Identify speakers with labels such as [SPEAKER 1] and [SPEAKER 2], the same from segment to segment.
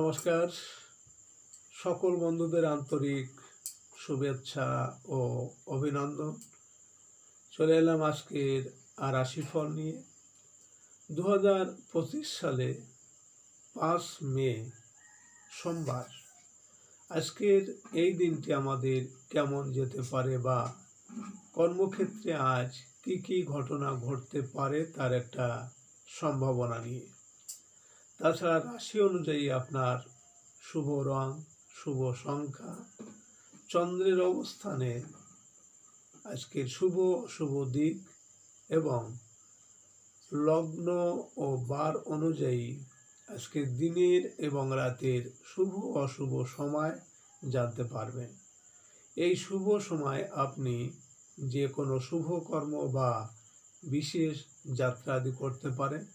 [SPEAKER 1] নমস্কার, সকল বন্ধুদের আন্তরিক শুভেচ্ছা ও অভিনন্দন। চলে এলাম আজকের রাশিফল নিয়ে। 2025 সালে 5 মে সোমবার আজকের এই দিনটি আমাদের কেমন যেতে পারে বা কর্মক্ষেত্রে আজ কি কি ঘটনা ঘটতে পারে তার একটা সম্ভাবনা নিয়ে। তাছাড়া রাশি অনুযায়ী আপনার শুভ রং, শুভ সংখ্যা, চন্দ্রের অবস্থানে আজকের শুভ অশুভ দিক এবং লগ্ন ও বার অনুযায়ী আজকের দিনের এবং রাতের শুভ অশুভ সময় জানতে পারবেন। এই শুভ সময় আপনি যে কোনো শুভ কর্ম বা বিশেষ যাত্রা আদি করতে পারেন।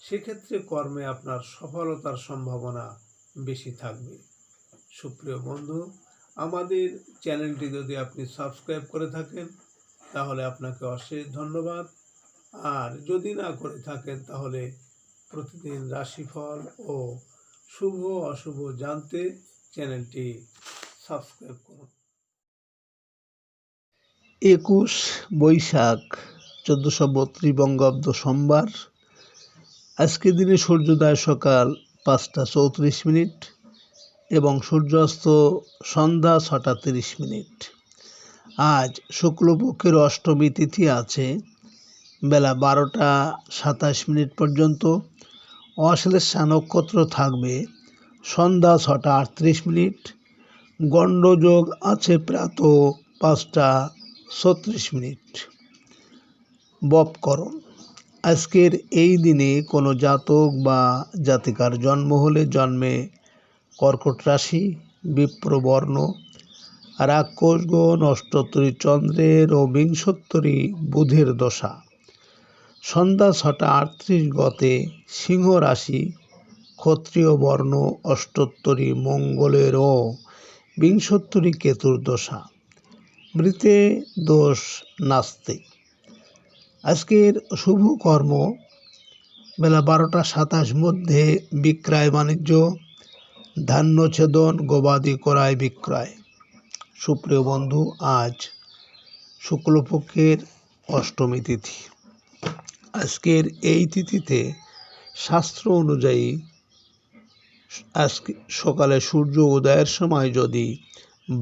[SPEAKER 1] সেক্ষেত্রে কর্মে আপনার সফলতার সম্ভাবনা বেশি থাকবে। সুপ্রিয় বন্ধু, আমাদের চ্যানেলটি যদি আপনি সাবস্ক্রাইব করে থাকেন তাহলে আপনাকে অশেষ ধন্যবাদ। আর যদি না করে থাকেন তাহলে প্রতিদিন রাশিফল ও শুভ অশুভ জানতে চ্যানেলটি সাবস্ক্রাইব করুন।
[SPEAKER 2] 21 বৈশাখ 1432 বঙ্গাব্দ সোমবার। আজকের দিনে সূর্যোদয় সকাল 5টা 34 এবং সূর্যাস্ত সন্ধ্যা 6টা 30। আজ শুক্লপক্ষের অষ্টমী তিথি আছে বেলা 12টা 27 পর্যন্ত। অশ্লেষা নক্ষত্র থাকবে সন্ধ্যা 6টা 38। গণ্ডযোগ আছে প্রাতঃ 5টা 36। বপকরণ। আজকের এই দিনে কোনো জাতক বা জাতিকার জন্ম হলে জন্মে কর্কট রাশি, বিপ্রবর্ণ, রাক্ষসগণ, অষ্টোত্তরী চন্দ্রের ও বিংশোত্তরী বুধের দশা। সন্ধ্যা 6টা 38 গতে সিংহ রাশি, ক্ষত্রিয় বর্ণ, অষ্টোত্তরী মঙ্গলের ও বিংশোত্তরী কেতুর দশা। মৃতে দোষ নাস্তে। আজকের শুভ কর্ম বেলা 12টা 27 মধ্যে বিক্রয় বাণিজ্য, ধান্য ছেদন, গবাদি ক্রয় বিক্রয়। সুপ্রিয় বন্ধু, আজ শুক্লপক্ষের অষ্টমী তিথি। আজকের এই তিথিতে শাস্ত্র অনুযায়ী আজকে সকালে সূর্য উদয়ের সময় যদি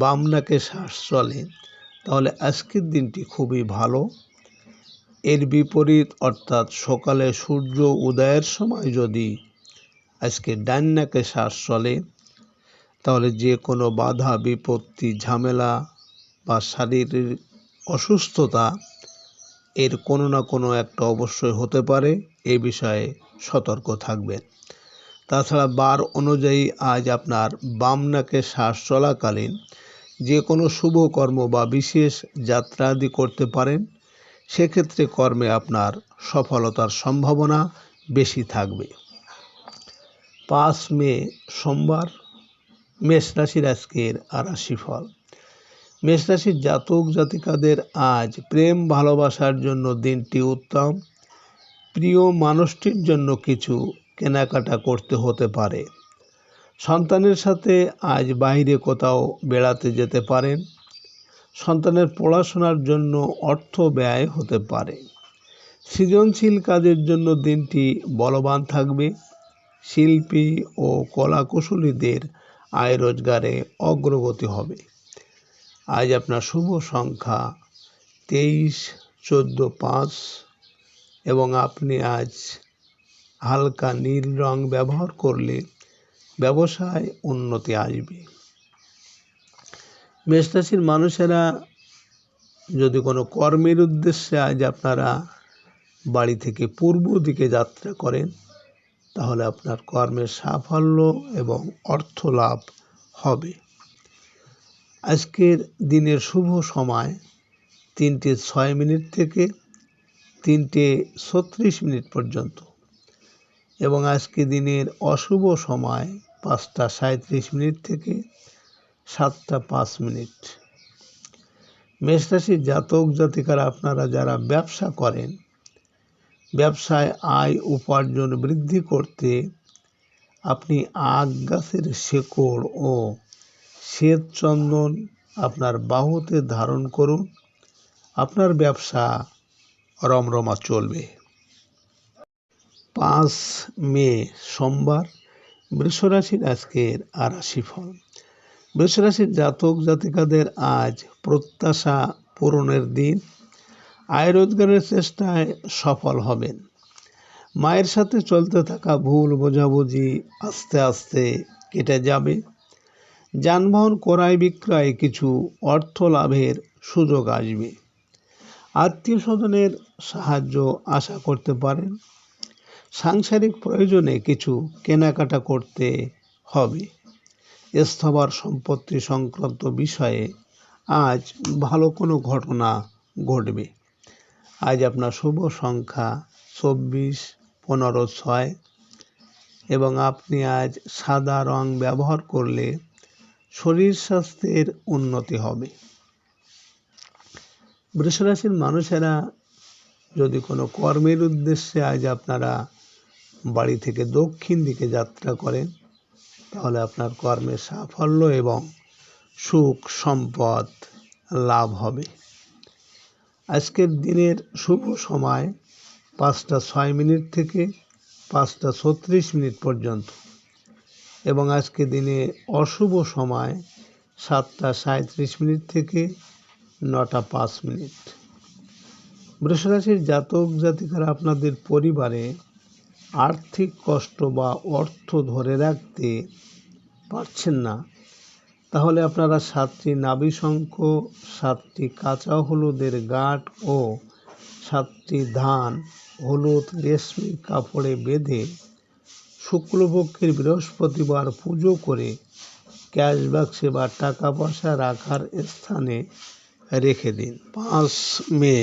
[SPEAKER 2] বাম নাকে শ্বাস চলে তাহলে আজকের দিনটি খুবই ভালো। এর বিপরীত অর্থাৎ সকালে সূর্য উদয়ের সময় যদি আজকে ডান নাকে শ্বাস চলে তাহলে যে কোনো বাধা বিপত্তি ঝামেলা বা শারীরিক অসুস্থতা এর কোনো না কোনো একটা অবশ্যই হতে পারে, এ বিষয়ে সতর্ক থাকবেন। তাছাড়া বার অনুযায়ী আজ আপনার বাম নাকে শ্বাস চলাকালীন যে কোনো শুভ কর্ম বা বিশেষ যাত্রা আদি করতে পারেন। সেক্ষেত্রে কর্মে আপনার সফলতার সম্ভাবনা বেশি থাকবে। 5 মে সোমবার মেষ রাশির আজকের রাশিফল। মেষ রাশির জাতক জাতিকাদের আজ প্রেম ভালোবাসার জন্য দিনটি উত্তম। প্রিয় মানুষটির জন্য কিছু কেনাকাটা করতে হতে পারে। সন্তানের সাথে আজ বাইরে কোথাও বেড়াতে যেতে পারেন। সন্তানের পড়াশোনার জন্য অর্থ ব্যয় হতে পারে। সৃজনশীল কাজের জন্য দিনটি বলবান থাকবে। শিল্পী ও কলাকুশলীদের আয় রোজগারে অগ্রগতি হবে। আজ আপনার শুভ সংখ্যা 23, 14, 5 এবং আপনি আজ হালকা নীল রং ব্যবহার করলে ব্যবসায় উন্নতি আসবে। মেষ রাশির মানুষেরা যদি কোনো কর্মের উদ্দেশ্যে আজ আপনারা বাড়ি থেকে পূর্ব দিকে যাত্রা করেন তাহলে আপনার কর্মের সাফল্য এবং অর্থ লাভ হবে। আজকের দিনের শুভ সময় 3টে 6 থেকে 3টে 36 পর্যন্ত এবং আজকে দিনের অশুভ সময় 5টা 37 থেকে 7টা 5। মেষ রাশির জাতক জাতিকারা আপনারা যারা ব্যবসা করেন, ব্যবসায় আয় উপার্জন বৃদ্ধি করতে আপনি আখ গাছের শেকড় ও শ্বেত চন্দন আপনার বাহুতে ধারণ করুন, আপনার ব্যবসা রমরমা চলবে। 5 মে সোমবার, বৃষরাশির আজকের রাশিফল। বৃষরাশির জাতক জাতিকাদের আজ প্রত্যাশা পূরণের দিন। আয় রোজগারের চেষ্টায় সফল হবেন। মায়ের সাথে চলতে থাকা ভুল বোঝাবুঝি আস্তে আস্তে কেটে যাবে। যানবাহন ক্রয় বিক্রয়ে কিছু অর্থ লাভের সুযোগ আসবে। আত্মীয় স্বজনের সাহায্য আশা করতে পারেন। সাংসারিক প্রয়োজনে কিছু কেনাকাটা করতে হবে। স্থাবর সম্পত্তি সংক্রান্ত বিষয়ে আজ ভালো কোনো ঘটনা ঘটবে। আজ আপনার শুভ সংখ্যা 24, 15, 6 এবং আপনি আজ সাদা রং ব্যবহার করলে শরীর স্বাস্থ্যের উন্নতি হবে। বৃষরাশির মানুষেরা যদি কোনো কর্মের উদ্দেশ্যে আজ আপনারা বাড়ি থেকে দক্ষিণ দিকে যাত্রা করেন, তাহলে আপনার কর্মের সাফল্য এবং সুখ সম্পদ লাভ হবে। আজকের দিনের শুভ সময় 5টা 6 থেকে 5টা 36 পর্যন্ত এবং আজকে দিনে অশুভ সময় 7টা 37 থেকে 9টা 5। বৃষরাশির জাতক জাতিকারা আপনাদের পরিবারে আর্থিক কষ্ট বা অর্থ ধরে রাখতে পারছেন না, তাহলে আপনারা 7টি নাভি শঙ্খ, 7টি কাঁচা হলুদের গাঁট ও 7টি ধান হলুদ রেশমি কাপড়ে বেঁধে শুক্লপক্ষের বৃহস্পতিবার পুজো করে ক্যাশ বাক্সে বা টাকা পয়সা রাখার স্থানে রেখে দিন। 5 মে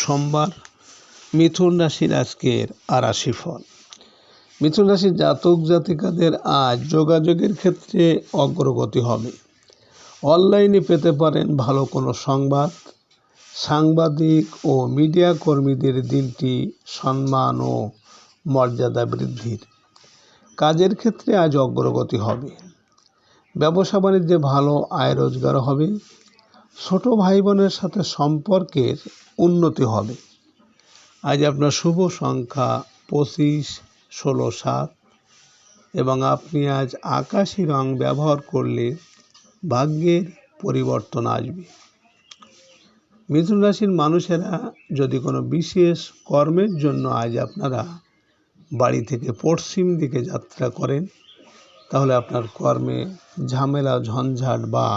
[SPEAKER 2] সোমবার, মিথুন রাশির আজকের রাশিফল। মিথুন রাশির জাতক জাতিকাদের আজ যোগাযোগের ক্ষেত্রে অগ্রগতি হবে। অনলাইনে পেতে পারেন ভালো কোনো সংবাদ। সাংবাদিক ও মিডিয়া কর্মীদের দিনটি সম্মান ও মর্যাদা বৃদ্ধির। কাজের ক্ষেত্রে আজ অগ্রগতি হবে। ব্যবসা বাণিজ্যে ভালো আয় রোজগার হবে। ছোট ভাই বোনের সাথে সম্পর্কের উন্নতি হবে। আজ আপনার শুভ সংখ্যা 25, 16, 7 এবং আপনি আজ আকাশি রং ব্যবহার করলে ভাগ্যের পরিবর্তন আসবে। মিথুন রাশির মানুষেরা যদি কোনো বিশেষ কর্মের জন্য আজ আপনারা বাড়ি থেকে পশ্চিম দিকে যাত্রা করেন, তাহলে আপনার কর্মে ঝামেলা ঝঞ্ঝাট বা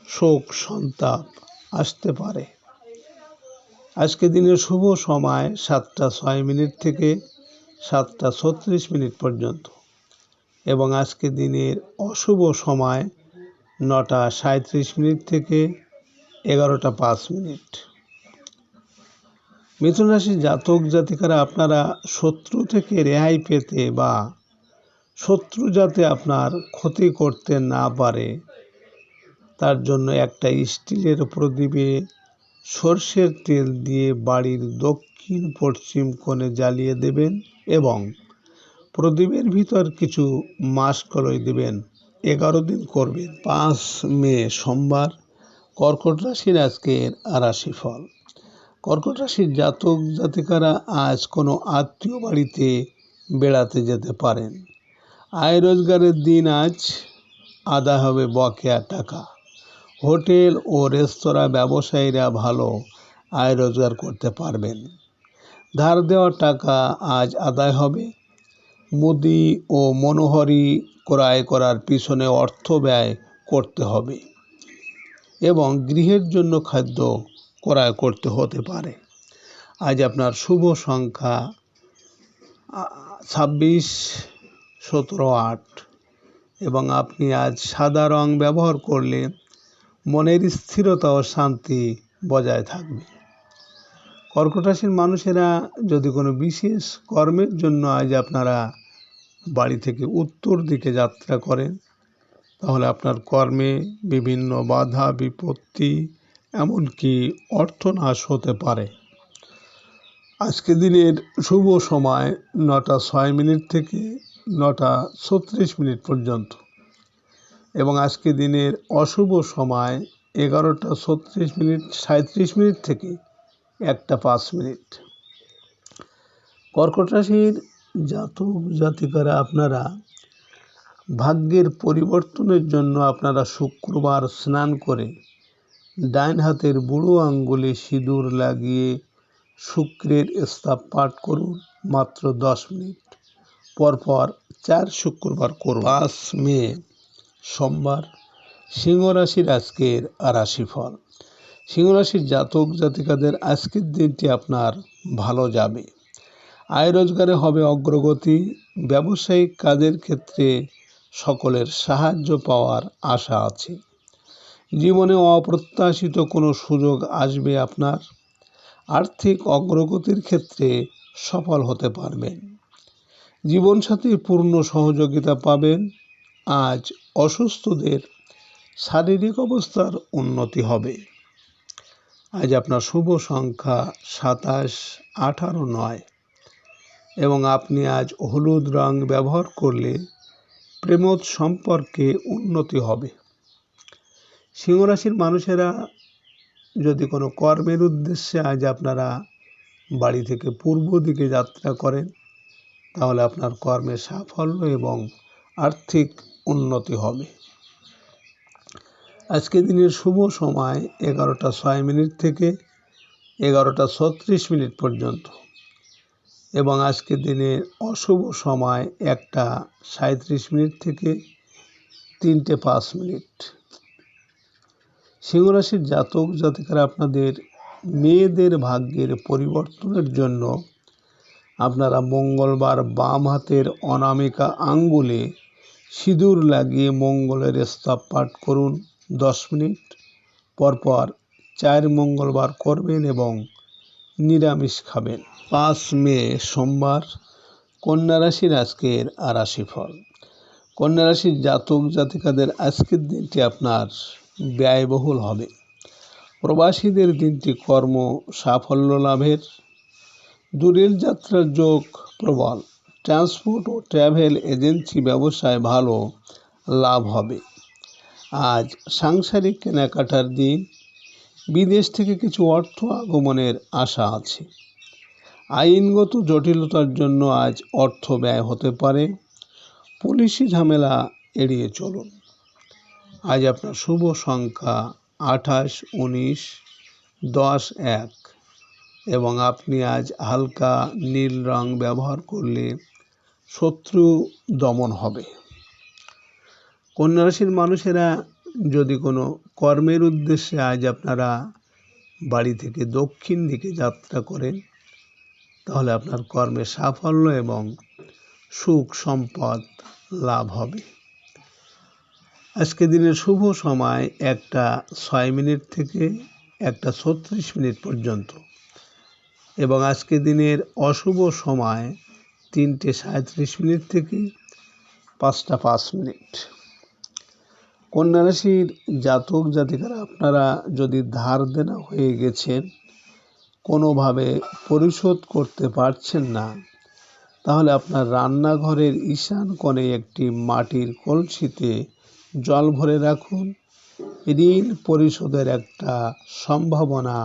[SPEAKER 2] শোক সন্তাপ আসতে পারে। আজকে দিনের শুভ সময় 7টা 6 থেকে 7টা 36 পর্যন্ত এবং আজকে দিনের অশুভ সময় 9টা 37 থেকে 11টা 5। মিথুন রাশির জাতক জাতিকারা আপনারা শত্রু থেকে রেহাই পেতে বা শত্রু যাতে আপনার ক্ষতি করতে না পারে, তার জন্য একটা স্টিলের প্রদীপে সর্ষের তেল দিয়ে বাড়ির দক্ষিণ পশ্চিম কোণে জ্বালিয়ে দেবেন এবং প্রদীপের ভিতর কিছু মাসকলাই দেবেন। 11 দিন করবেন। 5 মে সোমবার, কর্কট রাশির আজকের রাশিফল। কর্কট রাশির জাতক জাতিকারা আজ কোনো আত্মীয় বাড়িতে বেড়াতে যেতে পারেন। আয় রোজগারের দিন আজ আদায় হবে বকেয়া টাকা। হোটেল ও রেস্তোরাঁ ব্যবসায়ীরা ভালো আয় রোজগার করতে পারবেন। ধার দেওয়া টাকা আজ আদায় হবে। মুদি ও মনোহরি ক্রয় করার পিছনে অর্থ ব্যয় করতে হবে এবং গৃহের জন্য খাদ্য ক্রয় করতে হতে পারে। আজ আপনার শুভ সংখ্যা 26, 17, 8 এবং আপনি আজ সাদা রং ব্যবহার করলে মনের স্থিরতা ও শান্তি বজায় থাকবে। কর্কট রাশির মানুষেরা যদি কোনো বিশেষ কর্মের জন্য আজ আপনারা বাড়ি থেকে উত্তর দিকে যাত্রা করেন, তাহলে আপনার কর্মে বিভিন্ন বাধা বিপত্তি এমনকি অর্থনাশ হতে পারে। আজকে দিনের শুভ সময় 9টা 6 থেকে 9টা 36 পর্যন্ত এবং আজকে দিনের অশুভ সময় 11টা 36 থেকে 1টা 5। কর্কট রাশির জাতক জাতিকারা আপনারা ভাগ্যের পরিবর্তনের জন্য আপনারা শুক্রবার স্নান করে ডাইন হাতের বুড়ো আঙ্গুলে সিঁদুর লাগিয়ে শুক্রের স্তব পাঠ করুন মাত্র 10 মিনিট পরপর 4 শুক্রবার করুন। 5 মে সোমবার, সিংহ রাশির আজকের রাশিফল। সিংহ রাশির জাতক জাতিকাদের আজকের দিনটি আপনার ভালো যাবে। আয় রোজগারে হবে অগ্রগতি। ব্যবসায়িক কাজের ক্ষেত্রে সকলের সাহায্য পাওয়ার আশা আছে। জীবনে অপ্রত্যাশিত কোনো সুযোগ আসবে আপনার। আর্থিক অগ্রগতির ক্ষেত্রে সফল হতে পারবেন। জীবনসাথীর পূর্ণ সহযোগিতা পাবেন। আজ অসুস্থদের শারীরিক অবস্থার উন্নতি হবে। আজ আপনার শুভ সংখ্যা 27, 18, 9 এবং আপনি আজ হলুদ রং ব্যবহার করলে প্রেমোদ সম্পর্কে উন্নতি হবে। সিংহ রাশির মানুষেরা যদি কোনো কর্মের উদ্দেশ্যে আজ আপনারা বাড়ি থেকে পূর্ব দিকে যাত্রা করেন তাহলে আপনার কর্মে সাফল্য এবং আর্থিক উন্নতি হবে। আজকে দিনের শুভ সময় 11টা 6 থেকে 11টা 36 পর্যন্ত এবং আজকে দিনের অশুভ সময় 1টা 37 থেকে 3টে 5। সিংহ রাশির জাতক জাতিকারা আপনাদের মেয়েদের ভাগ্যের পরিবর্তনের জন্য আপনারা মঙ্গলবার বাম হাতের অনামিকা আঙ্গুলে সিঁদুর লাগিয়ে মঙ্গলের স্তব পাঠ করুন 10 মিনিট পরপর 4 মঙ্গলবার করবেন এবং নিরামিষ খাবেন। 5 মে সোমবার, কন্যা রাশির আজকের রাশিফল। কন্যা রাশির জাতক জাতিকাদের আজকের দিনটি আপনার ব্যয়বহুল হবে। প্রবাসীদের দিনটি কর্ম সাফল্য লাভের। দূরের যাত্রার যোগ প্রবল। ট্রান্সপোর্ট ও ট্রাভেল এজেন্সি ব্যবসায় ভালো লাভ হবে। আজ সাংসারিক কেনাকাটার দিন। বিদেশ থেকে কিছু অর্থ আগমনের আশা আছে। আইনগত জটিলতার জন্য আজ অর্থ ব্যয় হতে পারে। পুলিশি ঝামেলা এড়িয়ে চলুন। আজ আপনার শুভ সংখ্যা 28, 19, 10, 1 এবং আপনি আজ হালকা নীল রং ব্যবহার করলে শত্রু দমন হবে। কন্যা রাশির মানুষেরা যদি কোনো কর্মের উদ্দেশ্যে আজ আপনারা বাড়ি থেকে দক্ষিণ দিকে যাত্রা করেন তাহলে আপনার কর্মে সাফল্য এবং সুখ সম্পদ লাভ হবে। আজকে দিনের শুভ সময় 1টা 6 থেকে 1টা 36 পর্যন্ত এবং আজকে দিনের অশুভ সময় 3টে 37 থেকে 5টা 5। কন্যা রাশির জাতক জাতিকারা আপনারা যদি ধার দেনা হয়ে গেছেন, কোনোভাবে পরিশোধ করতে পারছেন না, তাহলে আপনার রান্নাঘরের ঈশান কোণে একটি মাটির কলসিতে জল ভরে রাখুন। ঋণ পরিশোধের একটা সম্ভাবনা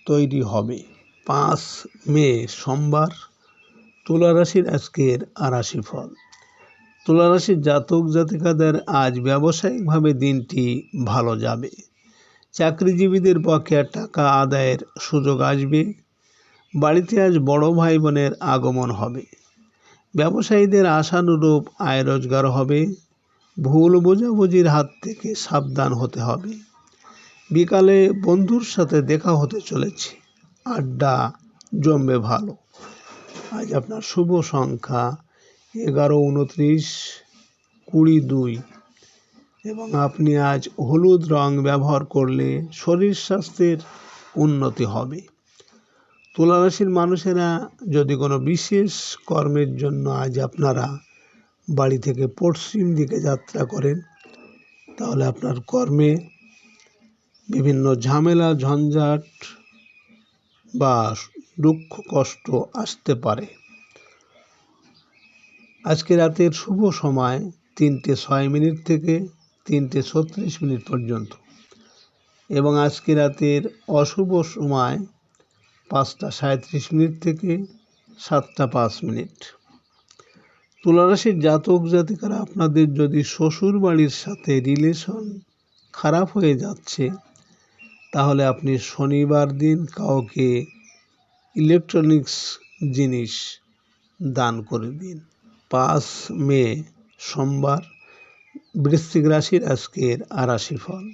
[SPEAKER 2] তৈরি হবে। 5 মে সোমবার, তুলা রাশির আজকের রাশিফল। তুলা রাশির জাতক জাতিকাদের আজ ব্যবসায়িকভাবে দিনটি ভালো যাবে। চাকরিজীবীদের পক্ষে টাকা আদায়ের সুযোগ আসবে। বাড়িতে আজ বড় ভাই বোনের আগমন হবে। ব্যবসায়ীদের আশানুরূপ আয় রোজগার হবে। ভুল বোঝাবুঝির হাত থেকে সাবধান হতে হবে। বিকালে বন্ধুর সাথে দেখা হতে চলেছে। আড্ডা জমবে ভালো। আজ আপনার শুভ সংখ্যা 11, 29, 20, 2 এবং আপনি আজ হলুদ রং ব্যবহার করলে শরীর স্বাস্থ্যের উন্নতি হবে। তুলা রাশির মানুষেরা যদি কোনো বিশেষ কর্মের জন্য আজ আপনারা বাড়ি থেকে পশ্চিম দিকে যাত্রা করেন তাহলে আপনার কর্মে বিভিন্ন ঝামেলা ঝঞ্ঝাট বা দুঃখ কষ্ট আসতে পারে। আজকে রাতের শুভ সময় 3:06 থেকে 3:36 পর্যন্ত এবং আজকে রাতের অশুভ সময় 5:37 থেকে 7:05। তুলা রাশির জাতক জাতিকারা, আপনাদের যদি শ্বশুর বাড়ির সাথে রিলেশন খারাপ হয়ে যাচ্ছে, তাহলে আপনি শনিবার দিন কাউকে ইলেকট্রনিক্স জিনিস দান করে দিন। 5 মে সোমবার, বৃশ্চিক রাশির আজকের রাশিফল।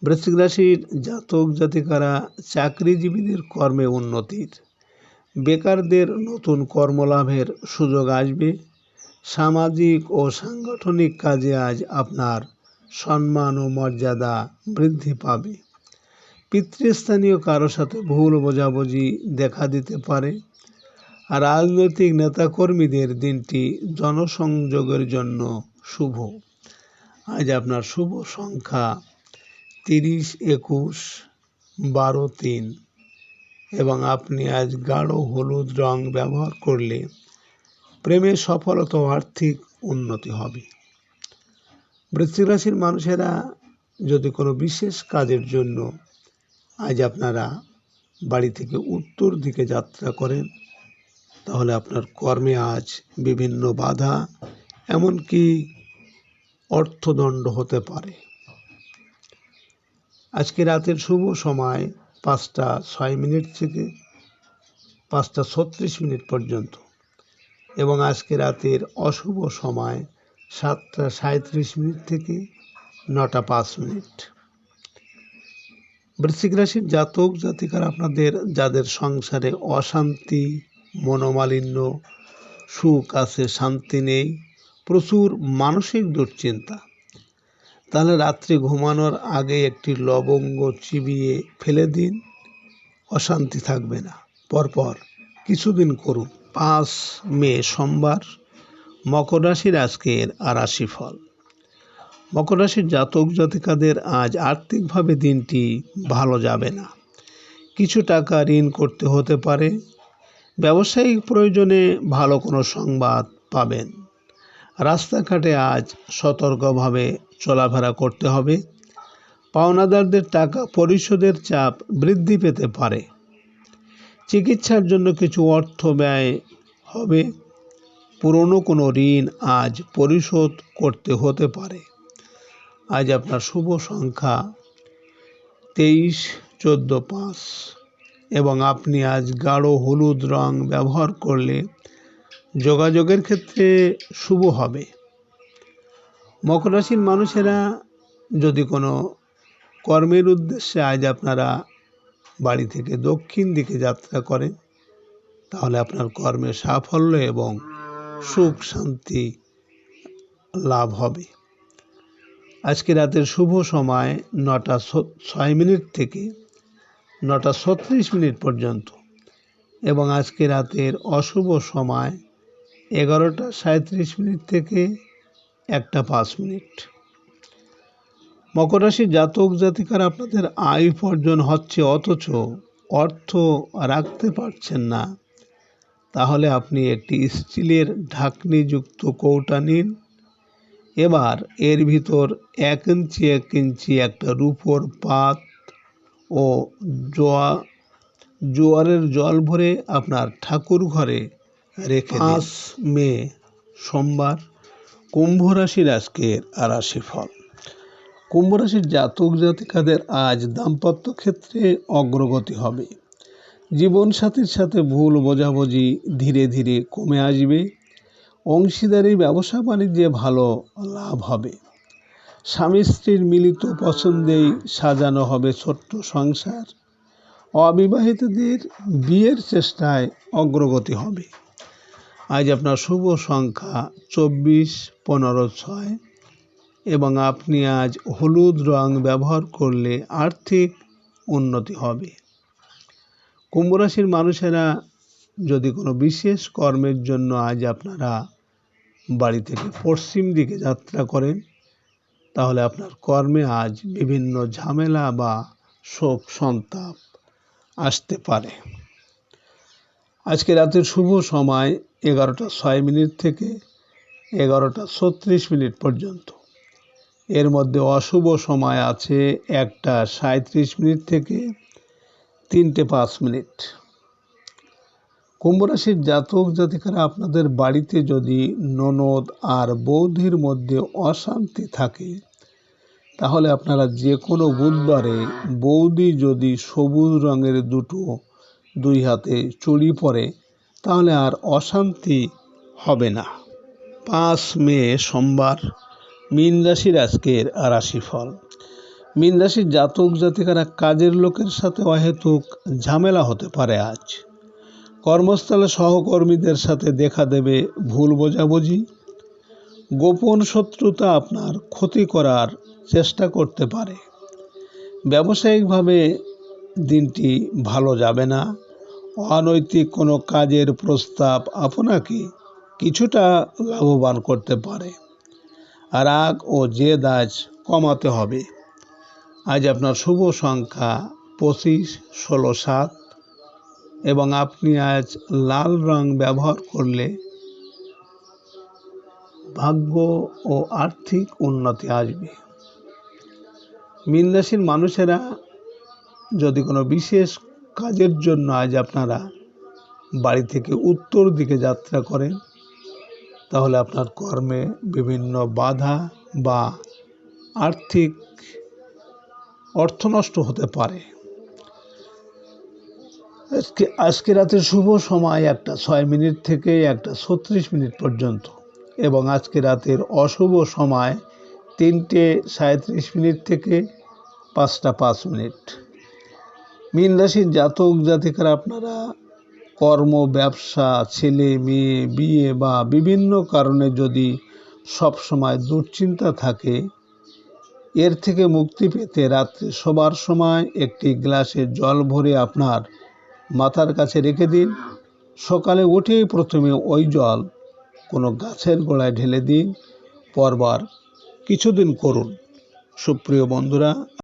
[SPEAKER 2] বৃশ্চিক রাশির জাতক জাতিকারা, চাকরিজীবীদের কর্মে উন্নতির, বেকারদের নতুন কর্মলাভের সুযোগ আসবে। সামাজিক ও সাংগঠনিক কাজে আজ আপনার সম্মান ও মর্যাদা বৃদ্ধি পাবে। পিতৃস্থানীয় কারো সাথে ভুল বোঝাবুঝি দেখা দিতে পারে। আর রাজনৈতিক নেতাকর্মীদের দিনটি জনসংযোগের জন্য শুভ। আজ আপনার শুভ সংখ্যা 30, 21, 12, 3 এবং আপনি আজ গাঢ় হলুদ রং ব্যবহার করলে প্রেমে সফলতা ও আর্থিক উন্নতি হবে। বৃশ্চিক রাশির মানুষেরা যদি কোনো বিশেষ কাজের জন্য আজ আপনারা বাড়ি থেকে উত্তর দিকে যাত্রা করেন, তাহলে আপনার কর্মে আজ বিভিন্ন বাধা, এমনকি অর্থদণ্ড হতে পারে। আজকে রাতের শুভ সময় 5:06 থেকে 5:36 পর্যন্ত এবং আজকে রাতের অশুভ সময় 7:37 থেকে 9:05। বৃশ্চিক রাশির জাতক জাতিকারা, আপনাদের যাদের সংসারে অশান্তি, মনোমালিন্য, সুখ আছে শান্তি নেই, প্রচুর মানসিক দুশ্চিন্তা, তাহলে রাত্রি ঘুমানোর আগে একটি লবঙ্গ চিবিয়ে ফেলে দিন, অশান্তি থাকবে না। পরপর কিছুদিন করুন। 5 মে সোমবার, মকর রাশির আজকের রাশিফল। মকর রাশির জাতক জাতিকাদের আজ আর্থিকভাবে দিনটি ভালো যাবে না। কিছু টাকা ঋণ করতে হতে পারে। ব্যবসায়িক প্রয়োজনে ভালো কোনো সংবাদ পাবেন। রাস্তাঘাটে আজ সতর্কভাবে চলাফেরা করতে হবে। পাওনাদারদের টাকা পরিশোধের চাপ বৃদ্ধি পেতে পারে। চিকিৎসার জন্য কিছু অর্থ ব্যয় হবে। পুরনো কোনো ঋণ আজ পরিশোধ করতে হতে পারে। আজ আপনার শুভ সংখ্যা 23, 14, 5 এবং আপনি আজ গাঢ় হলুদ রং ব্যবহার করলে যোগাযোগের ক্ষেত্রে শুভ হবে। মকর রাশির মানুষেরা যদি কোনো কর্মের উদ্দেশ্যে আজ আপনারা বাড়ি থেকে দক্ষিণ দিকে যাত্রা করেন, তাহলে আপনার কর্মে সাফল্য এবং সুখ শান্তি লাভ হবে। আজকে রাতের শুভ সময় 9:06 থেকে 9:36 পর্যন্ত এবং আজকে রাতের অশুভ সময় 11:37 থেকে 1:05। মকর রাশির জাতক জাতিকারা, আপনাদের আয় উপার্জন হচ্ছে অথচ অর্থ রাখতে পারছেন না, তাহলে আপনি একটি স্টিলের ঢাকনিযুক্ত কৌটা নিন। এবার এর ভিতর 1 ইঞ্চি 1 ইঞ্চি একটা রূপোর পাত ও জোয়ারের জল ভরে আপনার ঠাকুর ঘরে রেখে দিন। 5 মে সোমবার, কুম্ভ রাশির আজকের রাশিফল। কুম্ভ রাশির জাতক জাতিকাদের আজ দাম্পত্য ক্ষেত্রে অগ্রগতি হবে। জীবনসাথীর সাথে ভুল বোঝাবুঝি ধীরে ধীরে কমে আসবে। অংশীদারি ব্যবসা বাণিজ্যে ভালো লাভ হবে। স্বামী স্ত্রীর মিলিত পছন্দেই সাজানো হবে ছোট্ট সংসার। অবিবাহিতদের বিয়ের চেষ্টায় অগ্রগতি হবে। আজ আপনার শুভ সংখ্যা 24, 15, 6 এবং আপনি আজ হলুদ রং ব্যবহার করলে আর্থিক উন্নতি হবে। কুম্ভ রাশির মানুষেরা যদি কোনো বিশেষ কর্মের জন্য আজ আপনারা বাড়ি থেকে পশ্চিম দিকে যাত্রা করেন, তাহলে আপনার কর্মে আজ বিভিন্ন ঝামেলা বা শোক সন্তাপ আসতে পারে। আজকে রাতের শুভ সময় 11:06 থেকে 11:36 পর্যন্ত। এর মধ্যে অশুভ সময় আছে 1:37 থেকে 3:05। কুম্ভ রাশির জাতক জাতিকারা, আপনাদের বাড়িতে যদি ননদ আর বৌদির মধ্যে অশান্তি থাকে, তাহলে আপনারা যে কোনো বুধবারে বৌদি যদি সবুজ রঙের দুই হাতে চুড়ি পরে, তাহলে আর অশান্তি হবে না। 5 মে সোমবার, মীন রাশির আজকের রাশিফল। মীন রাশির জাতক জাতিকারা, কাজের লোকের সাথে অহেতুক ঝামেলা হতে পারে আজ। কর্মস্থলে সহকর্মীদের সাথে দেখা দেবে ভুল বোঝাবুঝি। গোপন শত্রুতা আপনার ক্ষতি করার চেষ্টা করতে পারে। ব্যবসায়িকভাবে দিনটি ভালো যাবে না। অনৈতিক কোনো কাজের প্রস্তাব আপনাকে কিছুটা লাভবান করতে পারে। রাগ ও জেদ আজ কমাতে হবে। আজ আপনার শুভ সংখ্যা 25, 16, 7 এবং আপনি আজ লাল রং ব্যবহার করলে ভাগ্য ও আর্থিক উন্নতি আসবে। মীন রাশির মানুষেরা যদি কোনো বিশেষ কাজের জন্য আজ আপনারা বাড়ি থেকে উত্তর দিকে যাত্রা করেন, তাহলে আপনার কর্মে বিভিন্ন বাধা বা অর্থ নষ্ট হতে পারে। আজকে রাতের শুভ সময় 1:06 থেকে 1:36 পর্যন্ত এবং আজকে রাতের অশুভ সময় 3:37 থেকে 5:05। মীন রাশির জাতক জাতিকারা, আপনারা কর্ম, ব্যবসা, ছেলে মেয়ে, বিয়ে বা বিভিন্ন কারণে যদি সবসময় দুশ্চিন্তা থাকে, এর থেকে মুক্তি পেতে রাত্রে শোবার সময় একটি গ্লাসে জল ভরে আপনার মাথার কাছে রেখে দিন। সকালে উঠেই প্রথমে ওই জল কোনো গাছের গোড়ায় ঢেলে দিন। পরবার কিছুদিন করুন। সুপ্রিয় বন্ধুরা,